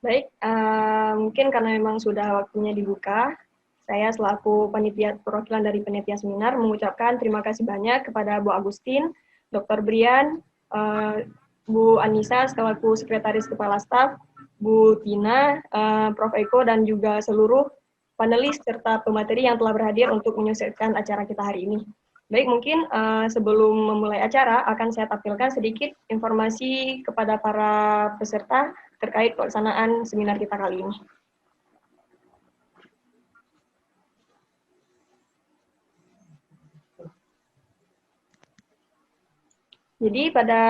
Baik, mungkin karena memang sudah waktunya dibuka, saya selaku panitia perwakilan dari panitia seminar mengucapkan terima kasih banyak kepada Bu Agustin, Dr. Brian, Bu Anissa selaku Sekretaris Kepala Staf, Bu Tina, Prof. Eko, dan juga seluruh panelis serta pemateri yang telah berhadir untuk menyukseskan acara kita hari ini. Baik, mungkin sebelum memulai acara akan saya tampilkan sedikit informasi kepada para peserta terkait pelaksanaan seminar kita kali ini. Jadi pada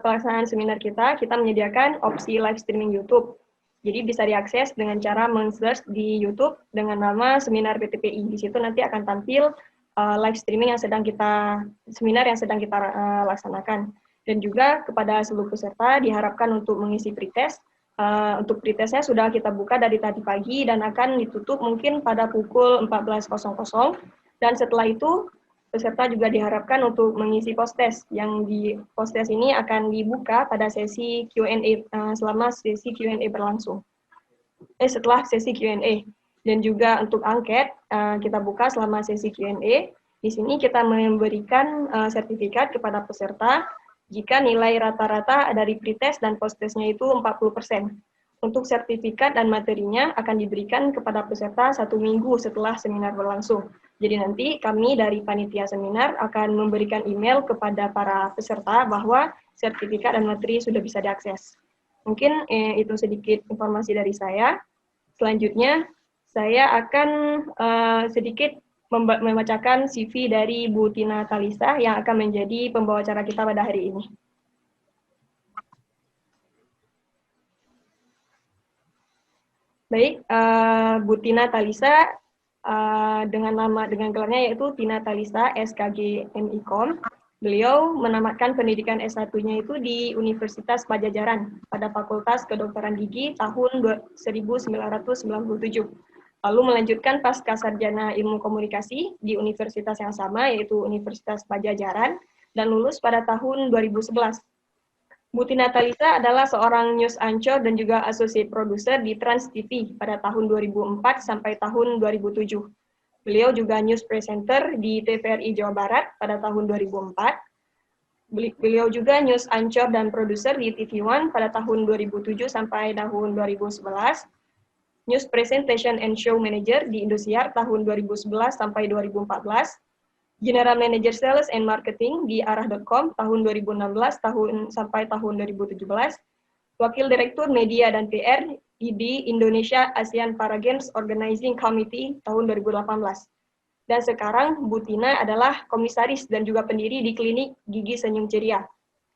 pelaksanaan seminar kita menyediakan opsi live streaming YouTube. Jadi bisa diakses dengan cara men-search di YouTube dengan nama Seminar PTPI. Di situ nanti akan tampil live streaming yang sedang kita, seminar yang sedang kita laksanakan. Dan juga kepada seluruh peserta diharapkan untuk mengisi pretest. Untuk pretestnya sudah kita buka dari tadi pagi dan akan ditutup mungkin pada pukul 14.00. Dan setelah itu peserta juga diharapkan untuk mengisi post-test, yang di post-test ini akan dibuka pada sesi Q&A selama sesi Q&A berlangsung. Setelah sesi Q&A. Dan juga untuk angket, kita buka selama sesi Q&A. Di sini kita memberikan sertifikat kepada peserta jika nilai rata-rata dari pretest dan post-testnya itu 40%. Untuk sertifikat dan materinya akan diberikan kepada peserta 1 minggu setelah seminar berlangsung. Jadi nanti kami dari panitia seminar akan memberikan email kepada para peserta bahwa sertifikat dan materi sudah bisa diakses. Mungkin itu sedikit informasi dari saya. Selanjutnya, saya akan sedikit membacakan CV dari Bu Tina Talisa yang akan menjadi pembawa acara kita pada hari ini. Baik, Bu Tina Talisa dengan gelarnya yaitu Tina Talisa SKG MIKOM. Beliau menamatkan pendidikan S1-nya itu di Universitas Pajajaran pada Fakultas Kedokteran Gigi tahun 1997. Lalu melanjutkan pasca sarjana ilmu komunikasi di universitas yang sama yaitu Universitas Pajajaran dan lulus pada tahun 2011. Bu Tina Talisa adalah seorang news anchor dan juga associate producer di Trans TV pada tahun 2004 sampai tahun 2007. Beliau juga news presenter di TVRI Jawa Barat pada tahun 2004. Beliau juga news anchor dan produser di TV One pada tahun 2007 sampai tahun 2011. News presentation and show manager di Indosiar tahun 2011 sampai 2014. General Manager Sales and Marketing di arah.com tahun 2016 sampai tahun 2017, Wakil Direktur Media dan PR di Indonesia ASEAN Para Games Organizing Committee tahun 2018. Dan sekarang Bu Tina adalah komisaris dan juga pendiri di Klinik Gigi Senyum Ceria,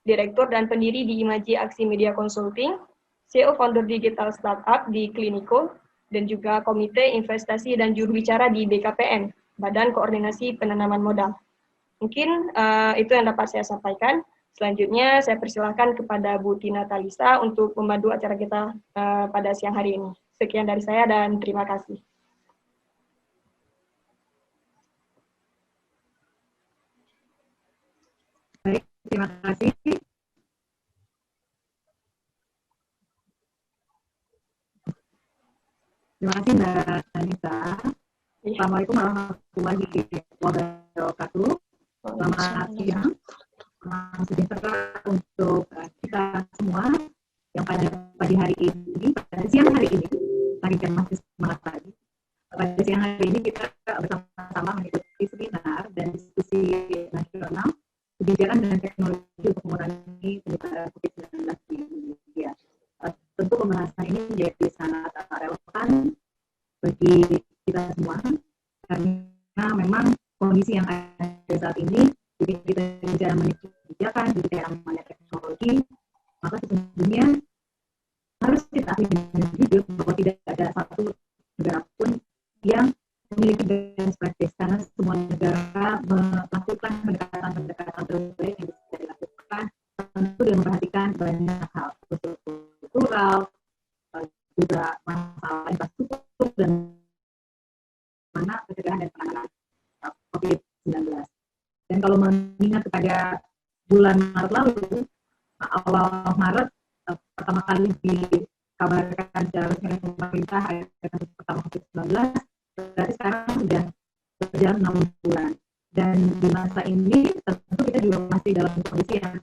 Direktur dan pendiri di Imaji Aksi Media Consulting, CEO founder digital startup di Kliniko, dan juga Komite Investasi dan Juru Bicara di BKPM, Badan Koordinasi Penanaman Modal. Mungkin itu yang dapat saya sampaikan. Selanjutnya saya persilahkan kepada Bu Tina Talisa untuk membantu acara kita pada siang hari ini. Sekian dari saya dan terima kasih. Baik, terima kasih. Terima kasih Mbak Anissa. Assalamualaikum warahmatullahi wabarakatuh. Selamat siang. Sejahtera untuk kita semua yang pada pagi hari ini, pada siang hari ini, lagi kan masih semangat pagi. Pada siang hari ini kita bersama-sama mengikuti seminar dan diskusi nasional kebijakan dan teknologi untuk mengurangi penyebaran COVID-19 di Indonesia. Tentu pembahasan ini menjadi sangat relevan bagi kita semua karena memang kondisi yang ada saat ini jika kita bicara mengenai kebijakan, bicara mengenai teknologi, maka sesungguhnya harus kita akui dengan jujur bahwa tidak ada satu negara pun yang memiliki best practice karena semua negara melakukan pendekatan terbaik yang bisa dilakukan tentu dengan memperhatikan banyak hal kultural, juga masalah infrastruktur dan mana pencegahan dan penanganan COVID-19. Dan kalau mengingat kepada bulan Maret lalu, awal Maret pertama kali dikabarkan ada resmi pemerintah ada kasus pertama COVID-19, berarti sekarang sudah berjalan 6 bulan. Dan di masa ini tentu kita juga masih dalam kondisi yang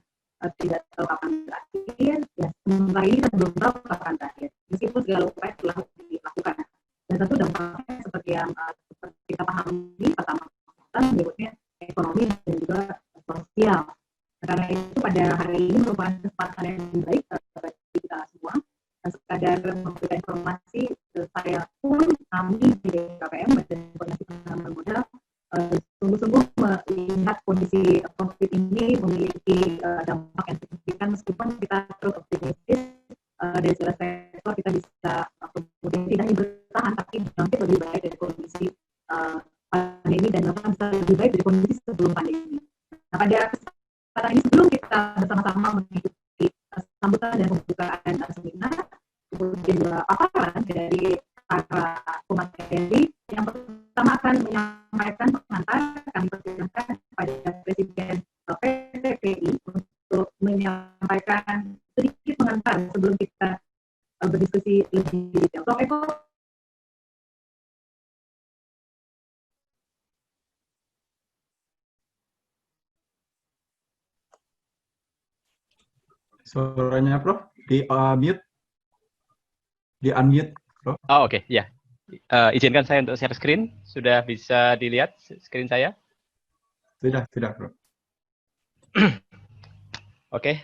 tidak tahu kapan terakhir. Ya, sementara ini kita belum tahu kapan terakhir. Meskipun segala upaya telah dilakukan. Dan tentu dampaknya seperti yang kita pahami, pertama berikutnya ekonomi dan juga sosial. Karena itu pada hari ini merupakan kesempatan yang baik bagi kita semua. Sekadar memberikan informasi, saya pun kami di KPM Badan Koordinasi Penanaman Modal sungguh-sungguh melihat kondisi COVID ini memiliki dampak yang signifikan, meskipun kita terus optimistis dari segala sektor kita bisa kemudian tidak hanya bertahan tapi bangkit lebih baik dari kondisi pandemi dan bahkan bisa lebih baik dari kondisi sebelum pandemi. Nah, pada kesempatan ini sebelum kita bersama-sama mengikuti sambutan dan pembukaan seminar, kemudian juga paparan dari para pemateri, yang pertama akan menyampaikan pengantar, kami persilahkan kepada Presiden PTPI untuk menyampaikan sedikit pengantar sebelum kita berdiskusi lebih detail. Prof. Eko. Suaranya Prof, di-mute. Di-unmute, Prof. Oh, oke, ya. Izinkan saya untuk share screen. Sudah bisa dilihat screen saya? Sudah, Prof. Oke,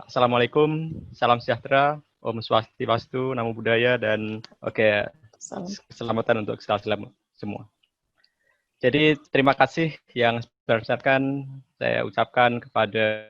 Assalamualaikum, salam sejahtera, Om Swastiastu, Namo Buddhaya, dan keselamatan untuk kita semua. Jadi terima kasih yang besar-besarkan saya ucapkan kepada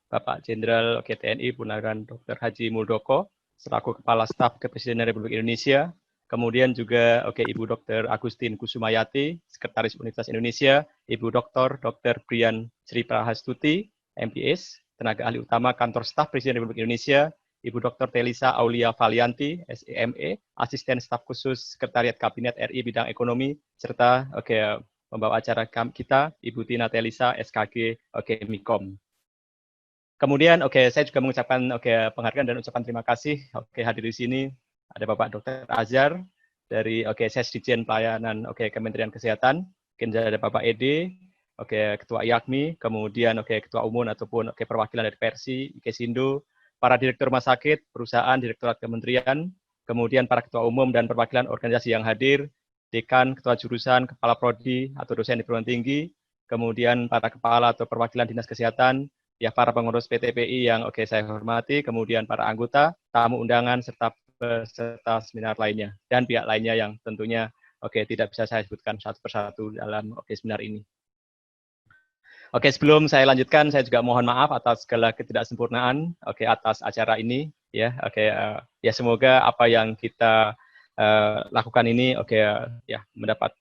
Bapak Jenderal TNI Purnawiran Dr. Haji Muldoko selaku Kepala Staf Kepresidenan Republik Indonesia, kemudian juga Ibu Dr. Agustin Kusumayati, Sekretaris Universitas Indonesia, Ibu Dr. Brian Sri Prahastuti, MPS, tenaga ahli utama Kantor Staf Presiden Republik Indonesia, Ibu Dr. Telisa Aulia Valianti, SEME, Asisten Staf Khusus Sekretariat Kabinet RI Bidang Ekonomi, serta pembawa acara kita, Ibu Tina Telisa, SKG MIKOM. Kemudian, saya juga mengucapkan penghargaan dan ucapan terima kasih. Hadir di sini ada Bapak Dr. Azhar dari Sesdijen Pelayanan Kementerian Kesehatan, mungkin ada Bapak Ede, Ketua IAKMI, kemudian Ketua Umum ataupun perwakilan dari Persi, IKESINDO, para direktur rumah sakit, perusahaan, direktorat kementerian, kemudian para ketua umum dan perwakilan organisasi yang hadir, dekan, ketua jurusan, kepala prodi atau dosen di perguruan tinggi, kemudian para kepala atau perwakilan dinas kesehatan, ya para pengurus PTPI yang saya hormati, kemudian para anggota, tamu undangan, serta peserta seminar lainnya, dan pihak lainnya yang tentunya tidak bisa saya sebutkan satu persatu dalam seminar ini. Sebelum saya lanjutkan, saya juga mohon maaf atas segala ketidaksempurnaan atas acara ini, ya. Ya semoga apa yang kita lakukan ini mendapat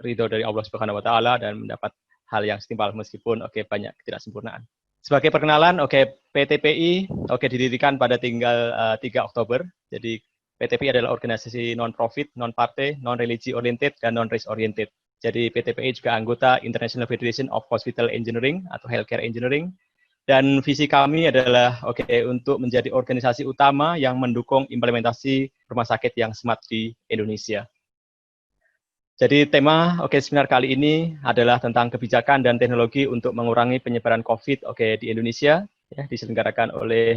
ridho dari Allah Subhanahu wa taala dan mendapat hal yang setimpal meskipun banyak ketidaksempurnaan. Sebagai perkenalan, PTPI didirikan pada tanggal 3 Oktober. Jadi PTPI adalah organisasi non-profit, non-partai, non-religi oriented, dan non-race oriented. Jadi PTPI juga anggota International Federation of Hospital Engineering atau Healthcare Engineering. Dan visi kami adalah untuk menjadi organisasi utama yang mendukung implementasi rumah sakit yang smart di Indonesia. Jadi tema seminar kali ini adalah tentang kebijakan dan teknologi untuk mengurangi penyebaran COVID di Indonesia, ya, diselenggarakan oleh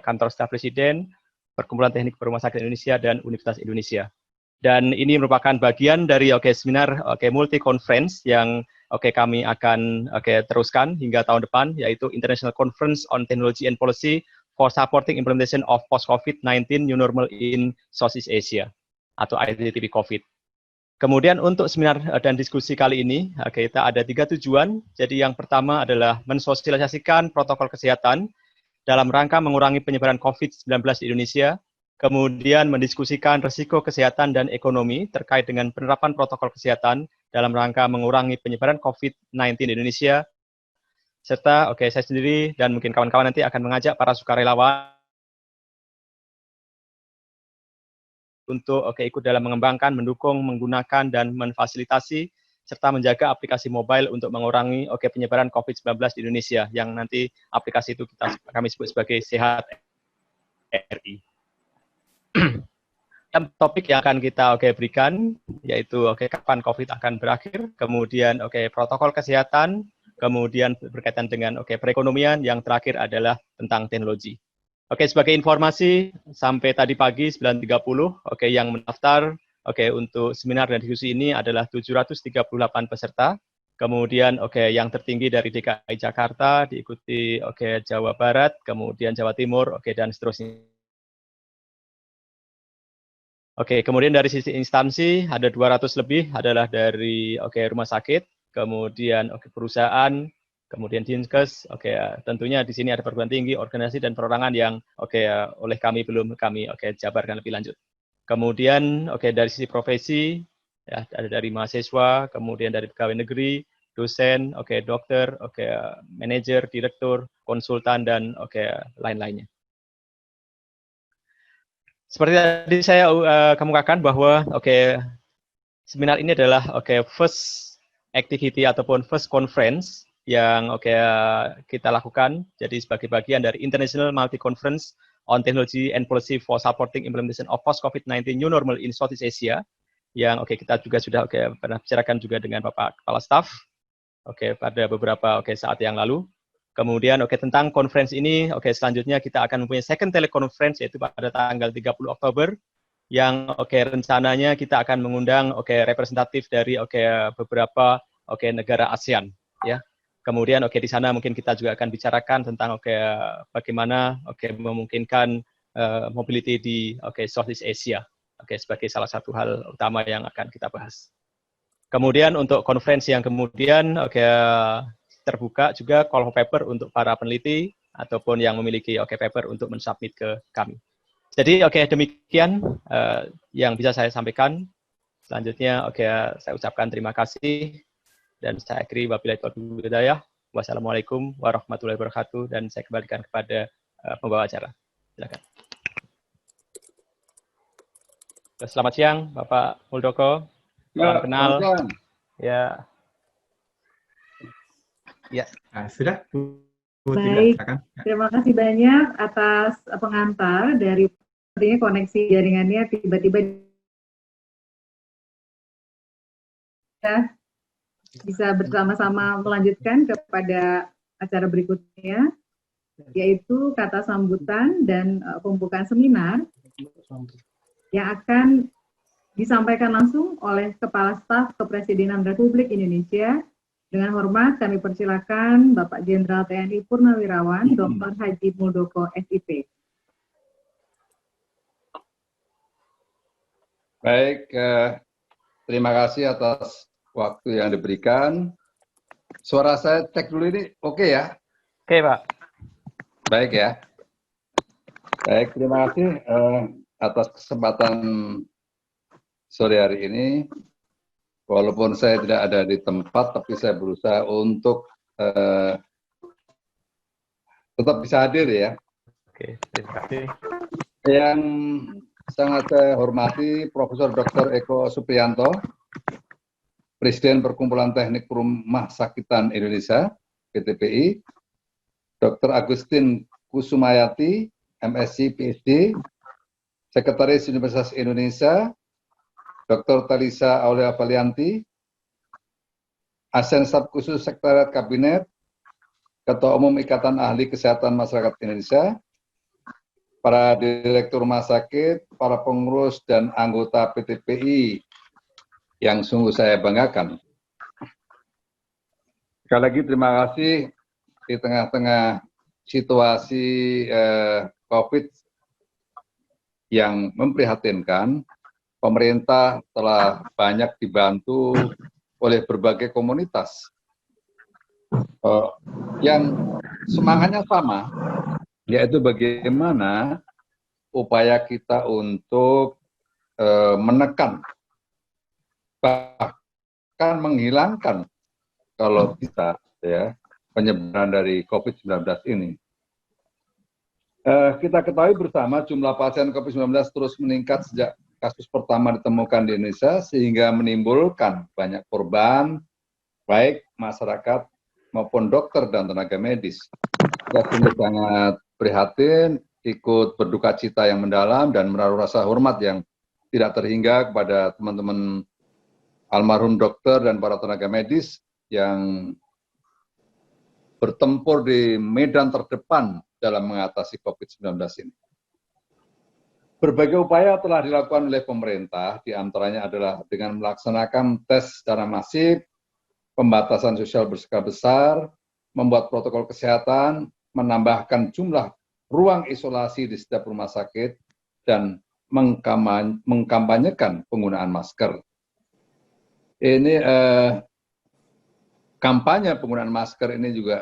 Kantor Staf Presiden, Perkumpulan Teknik Rumah Sakit Indonesia, dan Universitas Indonesia. Dan ini merupakan bagian dari seminar multi conference yang kami akan teruskan hingga tahun depan, yaitu International Conference on Technology and Policy for Supporting Implementation of Post-COVID-19 New Normal in Southeast Asia atau ITTP COVID. Kemudian untuk seminar dan diskusi kali ini, kita ada 3 tujuan. Jadi yang pertama adalah mensosialisasikan protokol kesehatan dalam rangka mengurangi penyebaran COVID-19 di Indonesia, kemudian mendiskusikan risiko kesehatan dan ekonomi terkait dengan penerapan protokol kesehatan dalam rangka mengurangi penyebaran COVID-19 di Indonesia, serta saya sendiri dan mungkin kawan-kawan nanti akan mengajak para sukarelawan untuk ikut dalam mengembangkan, mendukung, menggunakan, dan memfasilitasi, serta menjaga aplikasi mobile untuk mengurangi penyebaran COVID-19 di Indonesia, yang nanti aplikasi itu kami sebut sebagai Sehat RI. topik yang akan kita berikan yaitu kapan COVID akan berakhir, kemudian protokol kesehatan, kemudian berkaitan dengan perekonomian, yang terakhir adalah tentang teknologi. Sebagai informasi, sampai tadi pagi 9.30, yang mendaftar untuk seminar dan diskusi ini adalah 738 peserta. Kemudian yang tertinggi dari DKI Jakarta, diikuti Jawa Barat, kemudian Jawa Timur, dan seterusnya. Kemudian dari sisi instansi ada 200 lebih adalah dari rumah sakit, kemudian perusahaan, kemudian Dinkes, tentunya di sini ada perguruan tinggi, organisasi dan perorangan yang oleh kami belum kami jabarkan lebih lanjut. Kemudian dari sisi profesi ya, ada dari mahasiswa, kemudian dari pegawai negeri, dosen, dokter, manajer, direktur, konsultan dan lain-lainnya. Seperti tadi saya kemukakan bahwa seminar ini adalah first activity ataupun first conference yang kita lakukan. Jadi sebagai bagian dari International Multi Conference on Technology and Policy for Supporting Implementation of Post-COVID-19 New Normal in Southeast Asia, yang kita juga sudah pernah bicarakan juga dengan Bapak Kepala Staf pada beberapa saat yang lalu. Kemudian tentang konferensi ini, selanjutnya kita akan mempunyai second teleconference yaitu pada tanggal 30 Oktober yang rencananya kita akan mengundang representatif dari beberapa negara ASEAN ya. Kemudian di sana mungkin kita juga akan bicarakan tentang bagaimana memungkinkan mobility di Southeast Asia sebagai salah satu hal utama yang akan kita bahas. Kemudian untuk konferensi yang kemudian terbuka juga call for paper untuk para peneliti ataupun yang memiliki paper untuk mensubmit ke kami. Jadi demikian yang bisa saya sampaikan. Selanjutnya saya ucapkan terima kasih dan saya akhiri wabillahi taufiq wal hidayah. Wassalamualaikum warahmatullahi wabarakatuh dan saya kembalikan kepada pembawa acara. Silakan. Selamat siang Bapak Muldoko. Salam kenal. Ya. Ya, sudah. Baik, terima kasih banyak atas pengantar dari sepertinya koneksi jaringannya tiba-tiba bisa bersama-sama melanjutkan kepada acara berikutnya, yaitu kata sambutan dan pembukaan seminar yang akan disampaikan langsung oleh Kepala Staf Kepresidenan Republik Indonesia. Dengan hormat kami persilakan Bapak Jenderal TNI Purnawirawan Dr. Haji Muldoko SIP. Baik, terima kasih atas waktu yang diberikan. Suara saya cek dulu ini oke ya? Oke Pak. Baik ya. Baik, terima kasih atas kesempatan sore hari ini. Walaupun saya tidak ada di tempat, tapi saya berusaha untuk tetap bisa hadir ya. Oke, terima kasih. Yang sangat saya hormati Profesor Dr. Eko Supriyanto, Presiden Perkumpulan Teknik Rumah Sakitan Indonesia, PTPI, Dr. Agustin Kusumayati, MSc, PhD, Sekretaris Universitas Indonesia, Dr. Talisa Aulia Valianti, Asisten Staf Khusus Sekretariat Kabinet, Ketua Umum Ikatan Ahli Kesehatan Masyarakat Indonesia, para Direktur Rumah Sakit, para pengurus dan anggota PTPI yang sungguh saya banggakan. Sekali lagi terima kasih di tengah-tengah situasi COVID yang memprihatinkan. Pemerintah telah banyak dibantu oleh berbagai komunitas yang semangatnya sama, yaitu bagaimana upaya kita untuk menekan, bahkan menghilangkan kalau bisa ya penyebaran dari COVID-19 ini. Kita ketahui bersama jumlah pasien COVID-19 terus meningkat sejak kasus pertama ditemukan di Indonesia sehingga menimbulkan banyak korban, baik masyarakat maupun dokter dan tenaga medis. Kita sangat prihatin ikut berduka cita yang mendalam dan menaruh rasa hormat yang tidak terhingga kepada teman-teman almarhum dokter dan para tenaga medis yang bertempur di medan terdepan dalam mengatasi COVID-19 ini. Berbagai upaya telah dilakukan oleh pemerintah, di antaranya adalah dengan melaksanakan tes secara masif, pembatasan sosial berskala besar, membuat protokol kesehatan, menambahkan jumlah ruang isolasi di setiap rumah sakit, dan mengkampanyekan penggunaan masker. Ini kampanye penggunaan masker ini juga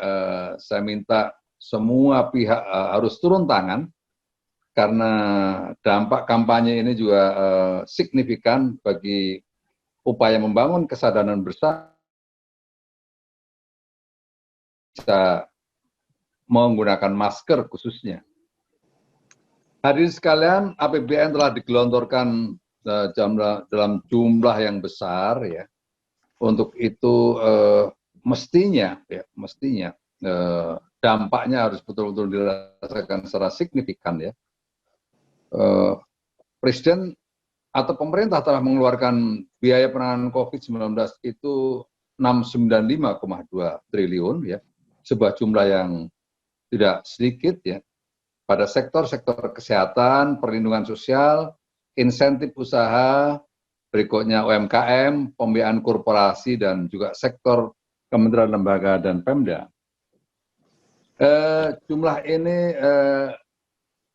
saya minta semua pihak harus turun tangan, karena dampak kampanye ini juga signifikan bagi upaya membangun kesadaran bersama bisa menggunakan masker khususnya. Hadirin sekalian, APBN telah digelontorkan dalam jumlah yang besar ya. Untuk itu mestinya dampaknya harus betul-betul dirasakan secara signifikan ya. Presiden atau pemerintah telah mengeluarkan biaya penanganan COVID-19 itu 695,2 triliun ya, sebuah jumlah yang tidak sedikit ya, pada sektor-sektor kesehatan, perlindungan sosial, insentif usaha, berikutnya UMKM, pembiayaan korporasi, dan juga sektor kementerian lembaga dan Pemda. Jumlah ini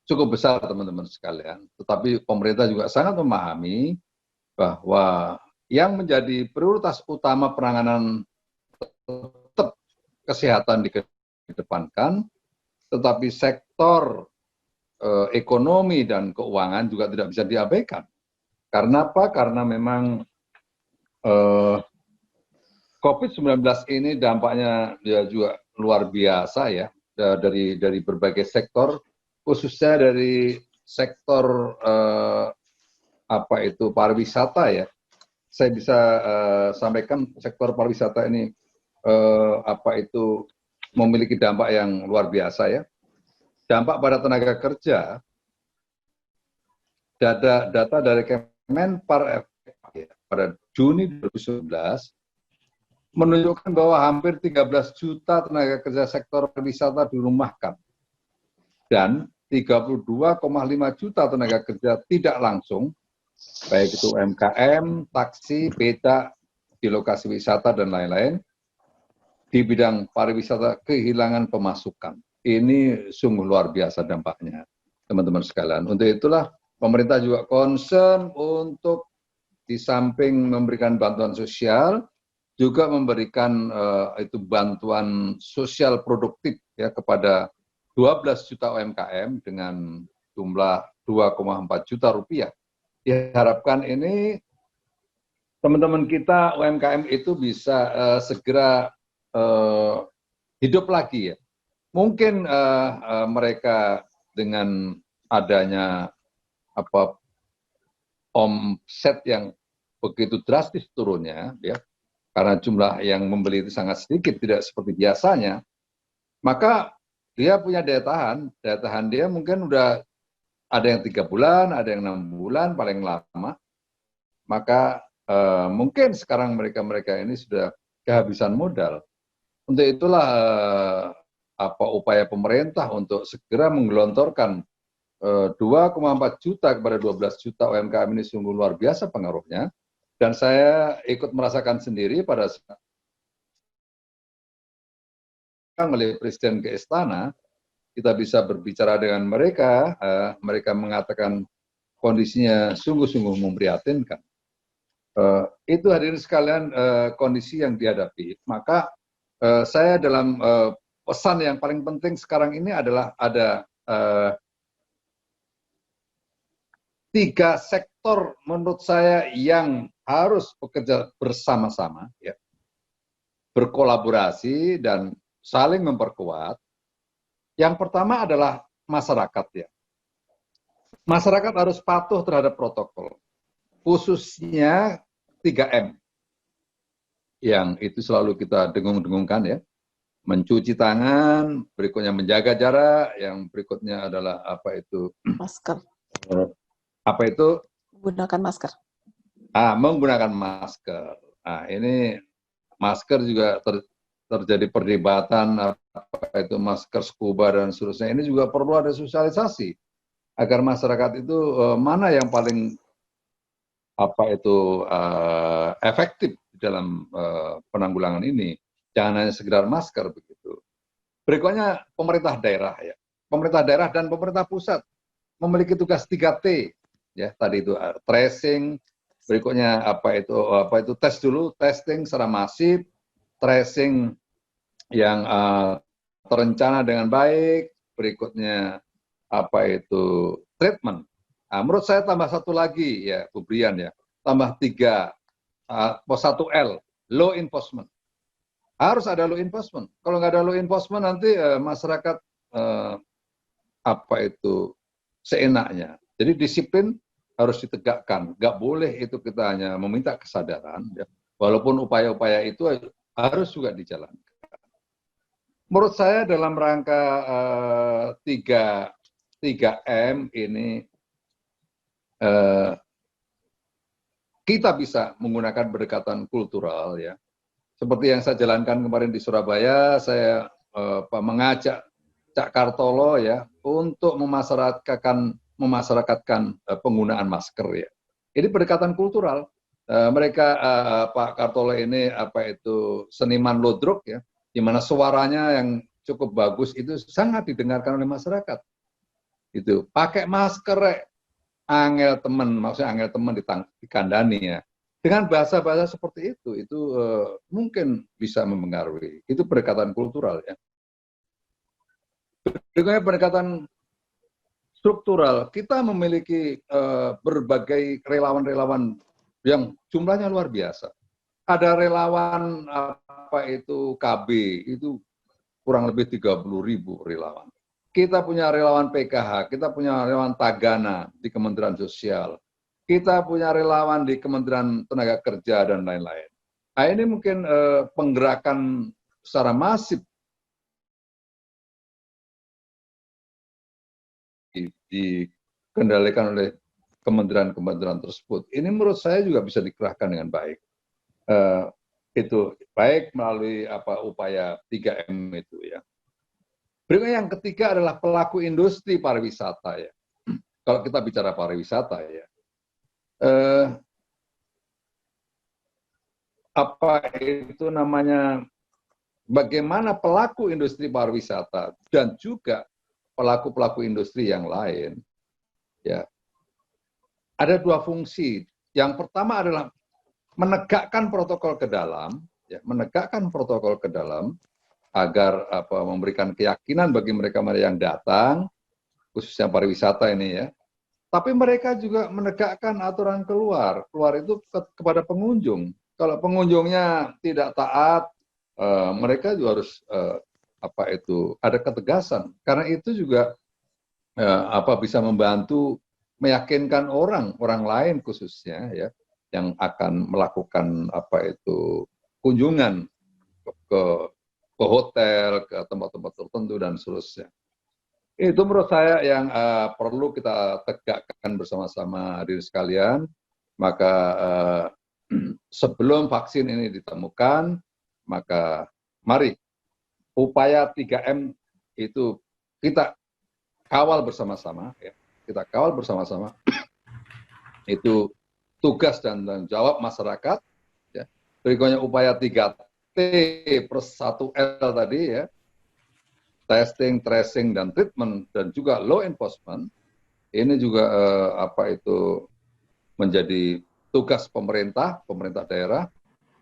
cukup besar teman-teman sekalian, tetapi pemerintah juga sangat memahami bahwa yang menjadi prioritas utama penanganan tetap kesehatan dikedepankan, tetapi sektor ekonomi dan keuangan juga tidak bisa diabaikan. Karena apa? Karena memang COVID-19 ini dampaknya ya juga luar biasa ya, dari berbagai sektor, khususnya dari sektor pariwisata ya. Saya bisa sampaikan sektor pariwisata ini memiliki dampak yang luar biasa ya. Dampak pada tenaga kerja, data dari Kemenpar pada Juni 2019 menunjukkan bahwa hampir 13 juta tenaga kerja sektor pariwisata dirumahkan dan 32,5 juta tenaga kerja tidak langsung, baik itu UMKM, taksi, becak, di lokasi wisata dan lain-lain, di bidang pariwisata kehilangan pemasukan. Ini sungguh luar biasa dampaknya, teman-teman sekalian. Untuk itulah pemerintah juga concern untuk di samping memberikan bantuan sosial, juga memberikan bantuan sosial produktif ya kepada 12 juta UMKM dengan jumlah 2,4 juta rupiah. Diharapkan ini teman-teman kita UMKM itu bisa segera hidup lagi ya. Mungkin mereka dengan adanya omset yang begitu drastis turunnya ya, karena jumlah yang membeli itu sangat sedikit, tidak seperti biasanya, maka dia punya daya tahan dia mungkin udah ada yang 3 bulan, ada yang 6 bulan paling lama, maka mungkin sekarang mereka ini sudah kehabisan modal. Untuk itulah upaya pemerintah untuk segera menggelontorkan 2,4 juta kepada 12 juta UMKM ini sungguh luar biasa pengaruhnya. Dan saya ikut merasakan sendiri pada saat oleh Presiden ke Istana, kita bisa berbicara dengan mereka, mereka mengatakan kondisinya sungguh-sungguh memprihatinkan. Itu hadirin sekalian kondisi yang dihadapi. Maka saya dalam pesan yang paling penting sekarang ini adalah ada 3 sektor menurut saya yang harus bekerja bersama-sama, ya, berkolaborasi dan saling memperkuat. Yang pertama adalah masyarakat ya. Masyarakat harus patuh terhadap protokol, khususnya 3M, yang itu selalu kita dengung-dengungkan ya. mencuci tangan, berikutnya menjaga jarak, yang berikutnya adalah apa itu? Masker. Apa itu? Gunakan masker. Menggunakan masker. Nah, ini masker juga terjadi perdebatan apa itu masker scuba dan seterusnya. Ini juga perlu ada sosialisasi agar masyarakat itu mana yang paling apa itu efektif dalam penanggulangan ini. Jangan hanya sekedar masker begitu. Berikutnya pemerintah daerah ya. Pemerintah daerah dan pemerintah pusat memiliki tugas 3T ya. Tadi itu tracing, berikutnya apa itu tes dulu, testing secara masif, tracing yang terencana dengan baik, berikutnya apa itu treatment. Nah, menurut saya tambah satu lagi ya, Bu Brian ya, tambah 3, 1L, law enforcement. Harus ada law enforcement. Kalau nggak ada law enforcement nanti masyarakat apa itu seenaknya. Jadi disiplin harus ditegakkan. Nggak boleh itu kita hanya meminta kesadaran. Ya. Walaupun upaya-upaya itu harus juga dijalankan. Menurut saya dalam rangka 3M ini kita bisa menggunakan pendekatan kultural ya. Seperti yang saya jalankan kemarin di Surabaya, saya mengajak Cak Kartolo ya untuk memasyarakatkan penggunaan masker ya. Ini pendekatan kultural. Mereka Pak Kartolo ini apa itu seniman ludruk ya, di mana suaranya yang cukup bagus itu sangat didengarkan oleh masyarakat. Itu pakai masker angel temen, maksudnya angel temen dikandani ya. Dengan bahasa-bahasa seperti itu mungkin bisa mempengaruhi. Itu pendekatan kultural ya. Berikutnya pendekatan struktural. Kita memiliki berbagai relawan-relawan yang jumlahnya luar biasa. Ada relawan apa itu KB, itu kurang lebih 30.000 relawan. Kita punya relawan PKH, kita punya relawan Tagana di Kementerian Sosial. Kita punya relawan di Kementerian Tenaga Kerja dan lain-lain. Nah, ini mungkin penggerakan secara masif dikendalikan oleh kementerian-kementerian tersebut. Ini menurut saya juga bisa dikerahkan dengan baik. Itu baik melalui upaya 3M itu ya. Berikutnya yang ketiga adalah pelaku industri pariwisata ya. Kalau kita bicara pariwisata ya. Apa itu namanya, bagaimana pelaku industri pariwisata dan juga pelaku-pelaku industri yang lain, ya, ada 2 fungsi. Yang pertama adalah menegakkan protokol ke dalam, ya, menegakkan protokol ke dalam agar memberikan keyakinan bagi mereka yang datang, khususnya pariwisata ini ya. Tapi mereka juga menegakkan aturan keluar itu kepada pengunjung. Kalau pengunjungnya tidak taat, mereka juga harus ada ketegasan. Karena itu juga bisa membantu meyakinkan orang lain khususnya ya yang akan melakukan kunjungan ke hotel, ke tempat-tempat tertentu dan seterusnya. Itu menurut saya yang perlu kita tegakkan bersama-sama hadirin sekalian. Maka sebelum vaksin ini ditemukan, maka mari upaya 3M itu kita kawal bersama-sama. Ya. Kita kawal bersama-sama. Itu tugas dan tanggung jawab masyarakat. Ya. Berikutnya upaya 3T plus 1L tadi ya. Testing, tracing, dan treatment, dan juga law enforcement, ini juga menjadi tugas pemerintah daerah.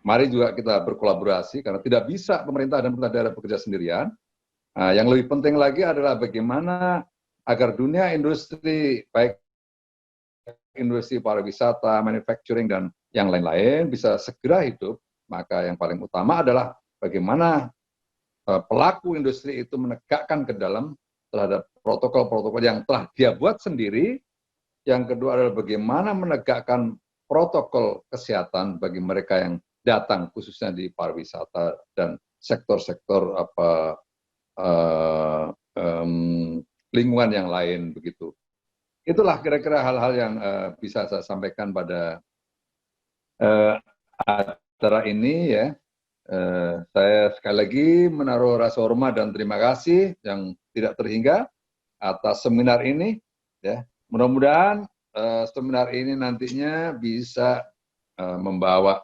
Mari juga kita berkolaborasi, karena tidak bisa pemerintah dan pemerintah daerah bekerja sendirian. Nah, yang lebih penting lagi adalah bagaimana agar dunia industri, baik industri pariwisata, manufacturing, dan yang lain-lain bisa segera hidup. Maka yang paling utama adalah bagaimana pelaku industri itu menegakkan ke dalam terhadap protokol-protokol yang telah dia buat sendiri. Yang kedua adalah bagaimana menegakkan protokol kesehatan bagi mereka yang datang khususnya di pariwisata dan sektor-sektor lingkungan yang lain begitu. Itulah kira-kira hal-hal yang bisa saya sampaikan pada acara ini ya. Saya sekali lagi menaruh rasa hormat dan terima kasih yang tidak terhingga atas seminar ini ya. Mudah-mudahan seminar ini nantinya bisa membawa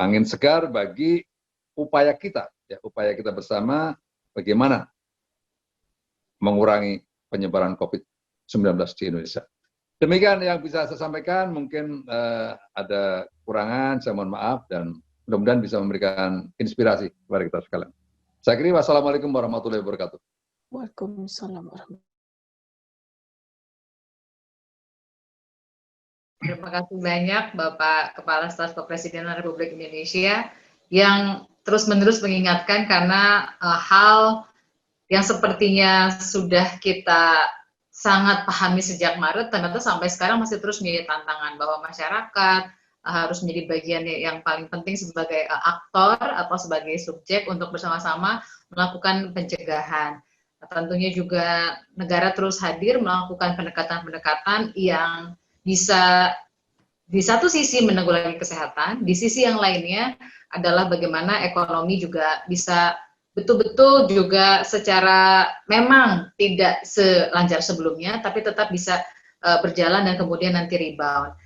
angin segar bagi upaya kita bersama bagaimana mengurangi penyebaran COVID-19 di Indonesia. Demikian yang bisa saya sampaikan, mungkin ada kekurangan, saya mohon maaf, dan mudah-mudahan bisa memberikan inspirasi kepada kita sekalian. Saya kira wassalamualaikum warahmatullahi wabarakatuh. Waalaikumsalam warahmatullahi. Terima kasih banyak Bapak Kepala Staf Kepresidenan Republik Indonesia yang terus-menerus mengingatkan karena hal yang sepertinya sudah kita sangat pahami sejak Maret, ternyata sampai sekarang masih terus menjadi tantangan bahwa masyarakat harus menjadi bagian yang paling penting sebagai aktor atau sebagai subjek untuk bersama-sama melakukan pencegahan. Tentunya juga negara terus hadir melakukan pendekatan-pendekatan yang bisa di satu sisi menanggulangi kesehatan, di sisi yang lainnya adalah bagaimana ekonomi juga bisa betul-betul juga secara memang tidak selancar sebelumnya, tapi tetap bisa berjalan dan kemudian nanti rebound.